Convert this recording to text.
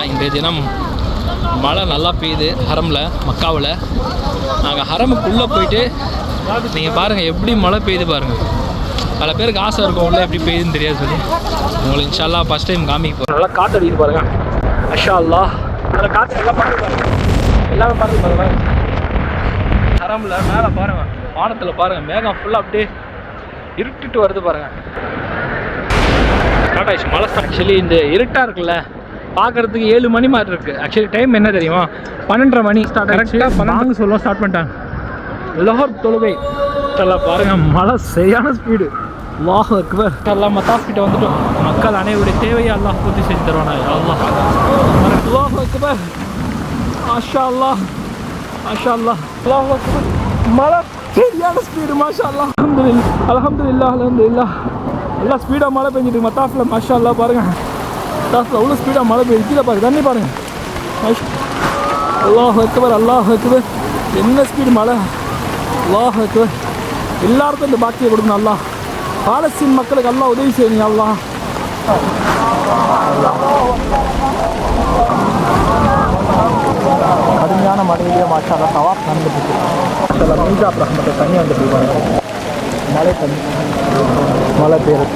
இன்றைய தினம் மழை நல்லா பெய்யுது ஹரமில், மக்காவில். நாங்கள் ஹரமுக்குள்ளே போயிட்டு நீங்கள் பாருங்கள் எப்படி மழை பெய்யுது பாருங்கள். பல பேருக்கு ஆசை இருக்கும் உள்ளே எப்படி பெய்யுதுன்னு தெரியாது சொல்லி. உங்களுக்கு இன்ஷா அல்லாஹ் ஃபஸ்ட் டைம் காமிக்க போகிறோம். நல்லா காற்று அடிக்குது பாருங்கள். மாஷா அல்லாஹ் நல்லா காற்று எல்லாம் பாருங்க, எல்லாமே பாருங்க. ஹரமில் மேலே பாருங்கள், வானத்தில் பாருங்கள், மேகம் ஃபுல்லாக அப்படியே இருட்டுட்டு வருது பாருங்கள். ஸ்டார்ட் ஆயிடுச்சு மழை. ஆக்சுவலி இந்த இருட்டாக இருக்குல்ல பார்க்குறதுக்கு 7 மணி மாதிரி இருக்குது. ஆக்சுவலி டைம் என்ன தெரியுமா? 12:30 மணி. கரெக்டாக 12 சொல்லுவோம் ஸ்டார்ட் பண்ணிட்டாங்க. லோஹர் தொழுகை எல்லாம் பாருங்கள். மழை சரியான ஸ்பீடு. அல்லாஹ் அக்பர். எல்லாம் மத்தாஃப் கிட்ட வந்துட்டோம். மக்கள் அனைவருடைய தேவையை அல்லாஹ் பூர்த்தி செஞ்சு தருவானா. அல்லாஹ் அல்லாஹ் அக்பர். மாஷா அல்லாஹ் மாஷா அல்லாஹ். அல்லாஹ் அக்பர். மழை சரியான ஸ்பீடு. மாஷா அல்லாஹ். அல்ஹம்துலில்லாஹ் அல்ஹம்துலில்லாஹ். எல்லாம் ஸ்பீடாக மழை பெஞ்சிட்டு மத்தாஃபில். மாஷா அல்லாஹ் பாருங்கள். மத்தாஃபில் அவ்வளோ ஸ்பீடாக மழை பெய்யுது. கீழே பாருங்கள், தண்ணி பாருங்கள். அல்லாஹ் அக்பர் அல்லாஹ் அக்பர். என்ன ஸ்பீடு மழை. அல்லாஹ் அக்பர். எல்லாருக்கும் இந்த பாக்கியை கொடுக்கணும் அல்லாஹ். பாலஸ்தீன் மக்களுக்கு அல்லாஹ் உதவி செய்யுங்க அல்லாஹ். கடுமையான மழையிலேயே மாஷா அல்லாஹ் தவாஃப் நடந்துட்டு இருக்கு. மீசாப் ரஹ்மத்தை தண்ணி வந்துட்டு மழை தண்ணி மழை பெய்யுது.